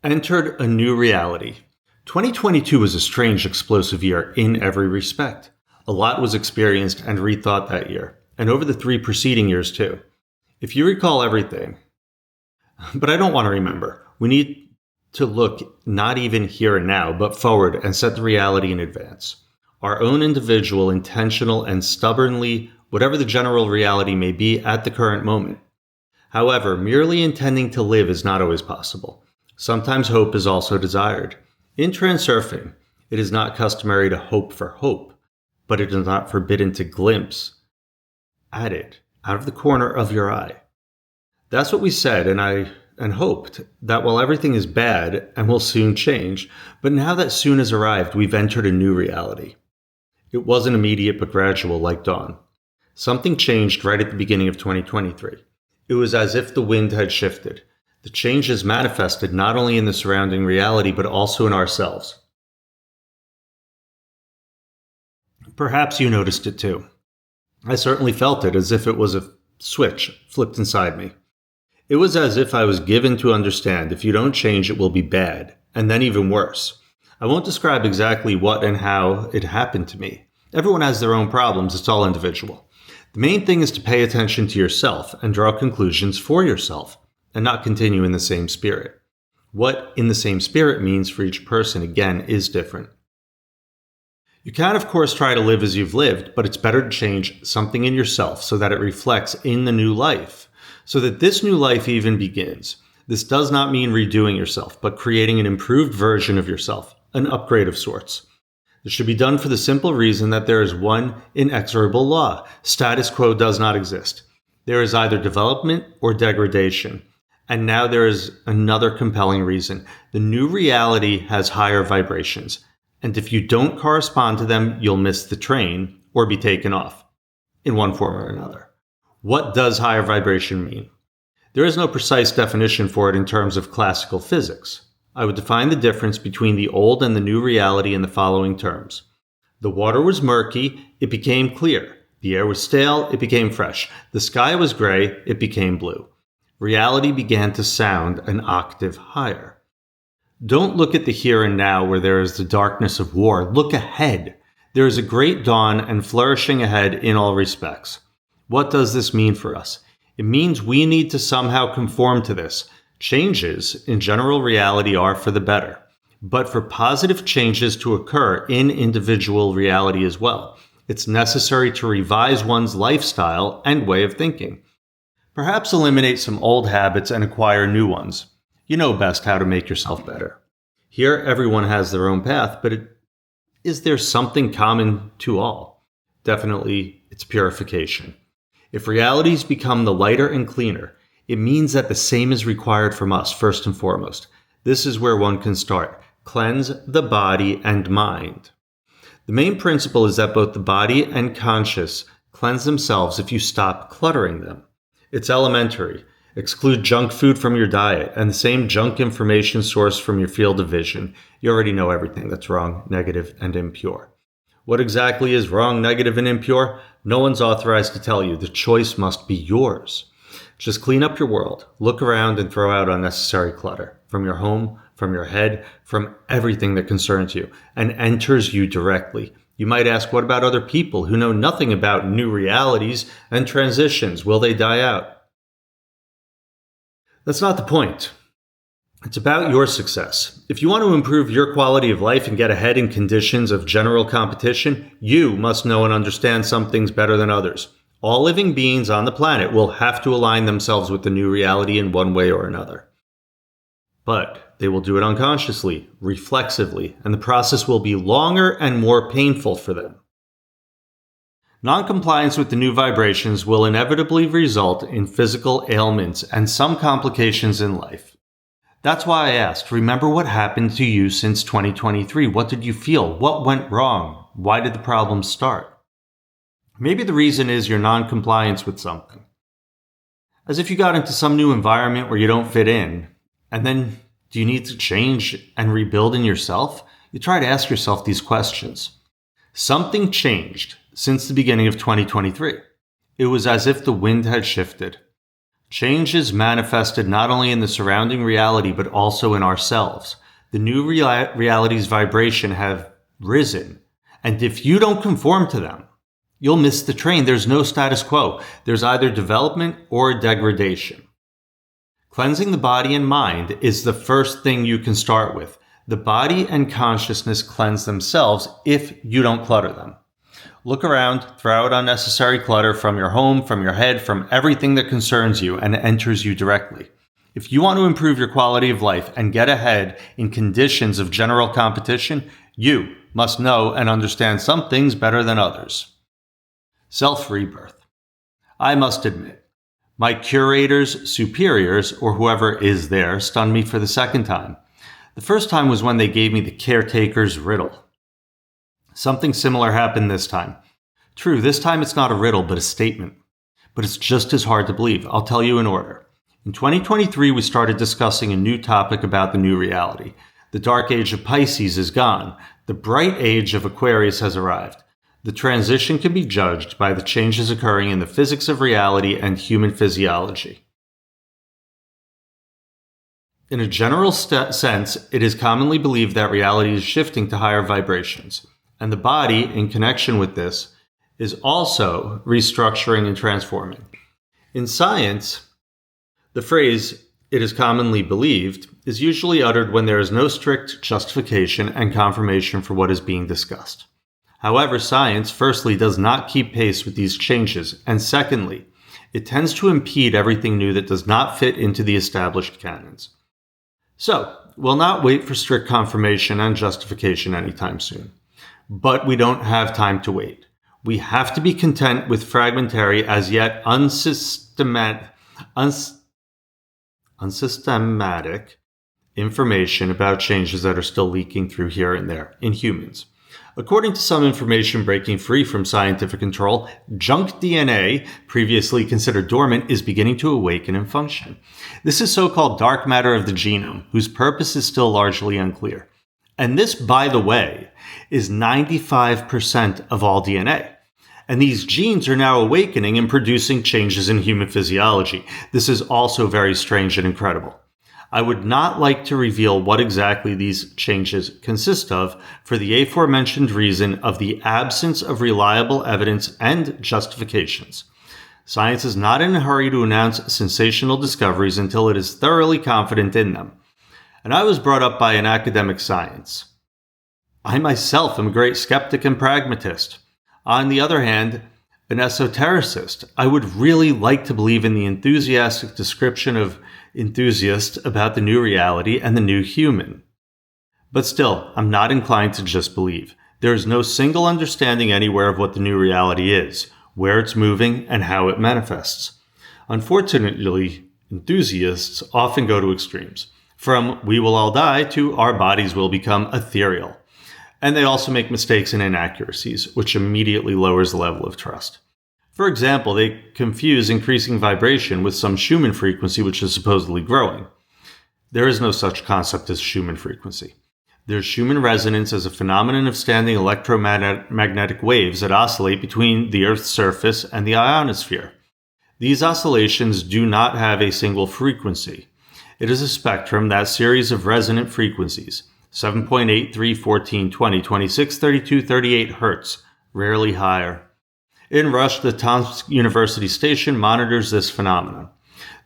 Entered a new reality. 2022 was a strange, explosive year in every respect. A lot was experienced and rethought that year, and over the 3 preceding years too. If you recall everything, but I don't want to remember, we need to look not even here and now, but forward and set the reality in advance. Our own individual, intentional, and stubbornly, whatever the general reality may be at the current moment. However, merely intending to live is not always possible. Sometimes hope is also desired. In transurfing, it is not customary to hope for hope, but it is not forbidden to glimpse at it out of the corner of your eye. That's what we said, and hoped that while everything is bad and will soon change, but now that soon has arrived, we've entered a new reality. It wasn't immediate but gradual like dawn. Something changed right at the beginning of 2023. It was as if the wind had shifted. The changes manifested not only in the surrounding reality, but also in ourselves. Perhaps you noticed it too. I certainly felt it as if it was a switch flipped inside me. It was as if I was given to understand if you don't change, it will be bad, and then even worse. I won't describe exactly what and how it happened to me. Everyone has their own problems, it's all individual. The main thing is to pay attention to yourself and draw conclusions for yourself, and not continue in the same spirit. What in the same spirit means for each person, again, is different. You can, of course, try to live as you've lived, but it's better to change something in yourself so that it reflects in the new life, so that this new life even begins. This does not mean redoing yourself, but creating an improved version of yourself, an upgrade of sorts. This should be done for the simple reason that there is one inexorable law. Status quo does not exist. There is either development or degradation. And now there is another compelling reason. The new reality has higher vibrations. And if you don't correspond to them, you'll miss the train or be taken off in one form or another. What does higher vibration mean? There is no precise definition for it in terms of classical physics. I would define the difference between the old and the new reality in the following terms. The water was murky, it became clear. The air was stale, it became fresh. The sky was gray, it became blue. Reality began to sound an octave higher. Don't look at the here and now where there is the darkness of war. Look ahead. There is a great dawn and flourishing ahead in all respects. What does this mean for us? It means we need to somehow conform to this. Changes in general reality are for the better, but for positive changes to occur in individual reality as well, it's necessary to revise one's lifestyle and way of thinking. Perhaps eliminate some old habits and acquire new ones. You know best how to make yourself better. Here, everyone has their own path, but is there something common to all? Definitely, it's purification. If realities become the lighter and cleaner, it means that the same is required from us, first and foremost. This is where one can start. Cleanse the body and mind. The main principle is that both the body and conscious cleanse themselves if you stop cluttering them. It's elementary. Exclude junk food from your diet and the same junk information source from your field of vision. You already know everything that's wrong, negative, and impure. What exactly is wrong, negative, and impure? No one's authorized to tell you. The choice must be yours. Just clean up your world, look around, and throw out unnecessary clutter from your home, from your head, from everything that concerns you and enters you directly. You might ask, what about other people who know nothing about new realities and transitions? Will they die out? That's not the point. It's about your success. If you want to improve your quality of life and get ahead in conditions of general competition, you must know and understand some things better than others. All living beings on the planet will have to align themselves with the new reality in one way or another. But they will do it unconsciously, reflexively, and the process will be longer and more painful for them. Noncompliance with the new vibrations will inevitably result in physical ailments and some complications in life. That's why I asked, remember what happened to you since 2023? What did you feel? What went wrong? Why did the problems start? Maybe the reason is your non-compliance with something. As if you got into some new environment where you don't fit in, and then do you need to change and rebuild in yourself? You try to ask yourself these questions. Something changed since the beginning of 2023. It was as if the wind had shifted. Change is manifested not only in the surrounding reality, but also in ourselves. The new reality's vibration have risen. And if you don't conform to them, you'll miss the train. There's no status quo. There's either development or degradation. Cleansing the body and mind is the first thing you can start with. The body and consciousness cleanse themselves if you don't clutter them. Look around, throw out unnecessary clutter from your home, from your head, from everything that concerns you and enters you directly. If you want to improve your quality of life and get ahead in conditions of general competition, you must know and understand some things better than others. Self-rebirth. I must admit, my curators, superiors, or whoever is there stunned me for the second time. The first time was when they gave me the caretaker's riddle. Something similar happened this time. True, this time it's not a riddle, but a statement. But it's just as hard to believe. I'll tell you in order. In 2023, we started discussing a new topic about the new reality. The dark age of Pisces is gone. The bright age of Aquarius has arrived. The transition can be judged by the changes occurring in the physics of reality and human physiology. In a general sense, it is commonly believed that reality is shifting to higher vibrations, and the body, in connection with this, is also restructuring and transforming. In science, the phrase, "it is commonly believed," is usually uttered when there is no strict justification and confirmation for what is being discussed. However, science, firstly, does not keep pace with these changes, and secondly, it tends to impede everything new that does not fit into the established canons. So, we'll not wait for strict confirmation and justification anytime soon. But we don't have time to wait. We have to be content with fragmentary, as yet unsystematic information about changes that are still leaking through here and there in humans. According to some information breaking free from scientific control, junk DNA, previously considered dormant, is beginning to awaken and function. This is so-called dark matter of the genome, whose purpose is still largely unclear. And this, by the way, is 95% of all DNA. And these genes are now awakening and producing changes in human physiology. This is also very strange and incredible. I would not like to reveal what exactly these changes consist of for the aforementioned reason of the absence of reliable evidence and justifications. Science is not in a hurry to announce sensational discoveries until it is thoroughly confident in them. And I was brought up by an academic science. I myself am a great skeptic and pragmatist. On the other hand, an esotericist. I would really like to believe in the enthusiastic description of enthusiast about the new reality and the new human. But still, I'm not inclined to just believe. There is no single understanding anywhere of what the new reality is, where it's moving, and how it manifests. Unfortunately, enthusiasts often go to extremes. From "we will all die" to "our bodies will become ethereal." And they also make mistakes and inaccuracies, which immediately lowers the level of trust. For example, they confuse increasing vibration with some Schumann frequency, which is supposedly growing. There is no such concept as Schumann frequency. There's Schumann resonance as a phenomenon of standing electromagnetic waves that oscillate between the Earth's surface and the ionosphere. These oscillations do not have a single frequency. It is a spectrum, that series of resonant frequencies, 7.8, 3, 14, 20, 26, 32, 38 hertz, rarely higher. In Rush, the Tomsk University station monitors this phenomenon.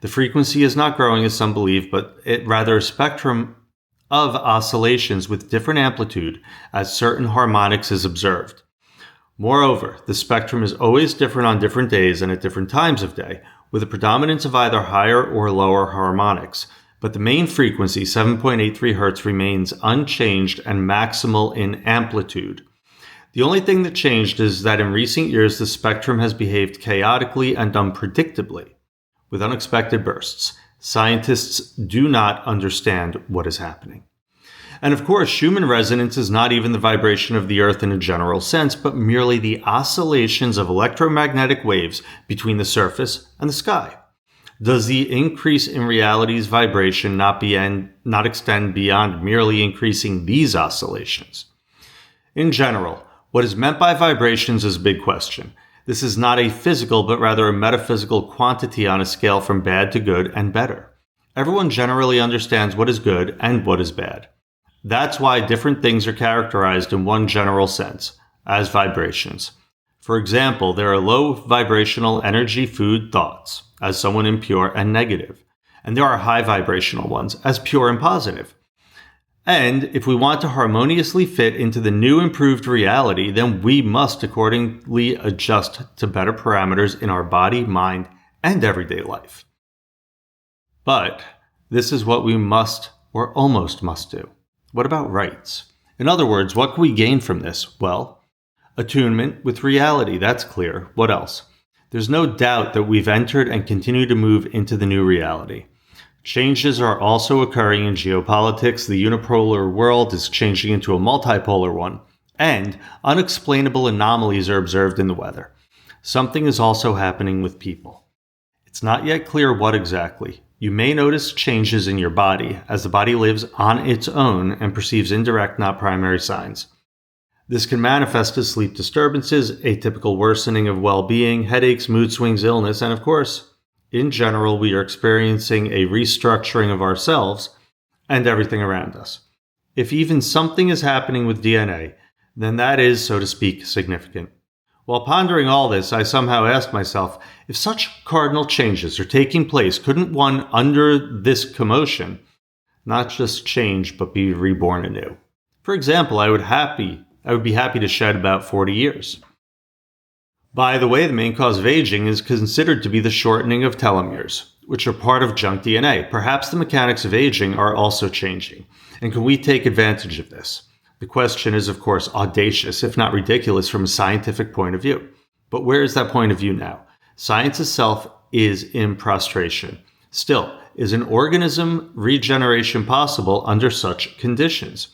The frequency is not growing as some believe, but rather a spectrum of oscillations with different amplitude as certain harmonics is observed. Moreover, the spectrum is always different on different days and at different times of day, with a predominance of either higher or lower harmonics. But the main frequency, 7.83 Hz, remains unchanged and maximal in amplitude. The only thing that changed is that in recent years the spectrum has behaved chaotically and unpredictably, with unexpected bursts. Scientists do not understand what is happening. And of course, Schumann resonance is not even the vibration of the Earth in a general sense, but merely the oscillations of electromagnetic waves between the surface and the sky. Does the increase in reality's vibration not extend beyond merely increasing these oscillations? In general, what is meant by vibrations is a big question. This is not a physical, but rather a metaphysical quantity on a scale from bad to good and better. Everyone generally understands what is good and what is bad. That's why different things are characterized in one general sense, as vibrations. For example, there are low vibrational energy food thoughts, as someone impure and negative, and there are high vibrational ones, as pure and positive. And if we want to harmoniously fit into the new improved reality, then we must accordingly adjust to better parameters in our body, mind, and everyday life. But this is what we must or almost must do. What about rights? In other words, what can we gain from this? Well, attunement with reality, that's clear. What else? There's no doubt that we've entered and continue to move into the new reality. Changes are also occurring in geopolitics. The unipolar world is changing into a multipolar one, and unexplainable anomalies are observed in the weather. Something is also happening with people. It's not yet clear what exactly. You may notice changes in your body as the body lives on its own and perceives indirect, not primary signs. This can manifest as sleep disturbances, atypical worsening of well-being, headaches, mood swings, illness, and of course, in general, we are experiencing a restructuring of ourselves and everything around us. If even something is happening with DNA, then that is, so to speak, significant. While pondering all this, I somehow asked myself, if such cardinal changes are taking place, couldn't one, under this commotion, not just change, but be reborn anew? For example, I would be happy to shed about 40 years. By the way, the main cause of aging is considered to be the shortening of telomeres, which are part of junk DNA. Perhaps the mechanics of aging are also changing. And can we take advantage of this? The question is, of course, audacious, if not ridiculous, from a scientific point of view. But where is that point of view now? Science itself is in prostration. Still, is an organism regeneration possible under such conditions?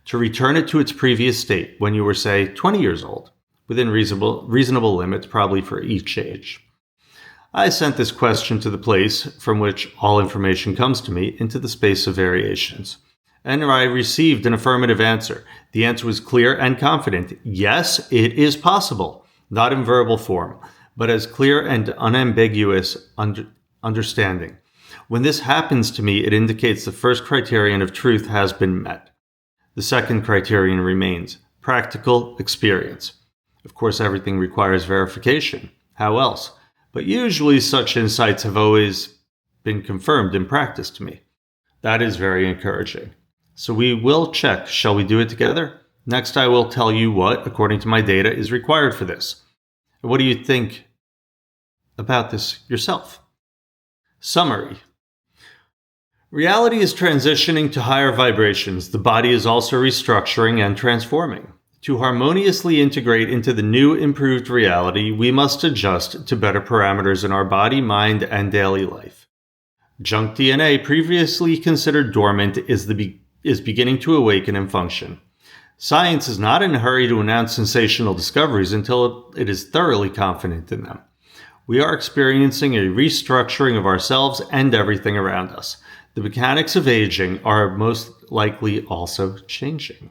To return it to its previous state when you were, say, 20 years old? Within reasonable limits, probably for each age. I sent this question to the place from which all information comes to me into the space of variations. And I received an affirmative answer. The answer was clear and confident. Yes, it is possible. Not in verbal form, but as clear and unambiguous understanding. When this happens to me, it indicates the first criterion of truth has been met. The second criterion remains practical experience. Of course, everything requires verification. How else? But usually such insights have always been confirmed in practice to me. That is very encouraging. So we will check. Shall we do it together? Next, I will tell you what, according to my data, is required for this. What do you think about this yourself? Summary. Reality is transitioning to higher vibrations. The body is also restructuring and transforming. To harmoniously integrate into the new improved reality, we must adjust to better parameters in our body, mind, and daily life. Junk DNA, previously considered dormant, is beginning to awaken and function. Science is not in a hurry to announce sensational discoveries until it is thoroughly confident in them. We are experiencing a restructuring of ourselves and everything around us. The mechanics of aging are most likely also changing.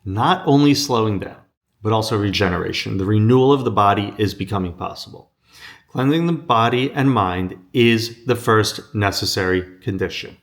Not only slowing down, but also regeneration. The renewal of the body is becoming possible. Cleansing the body and mind is the first necessary condition.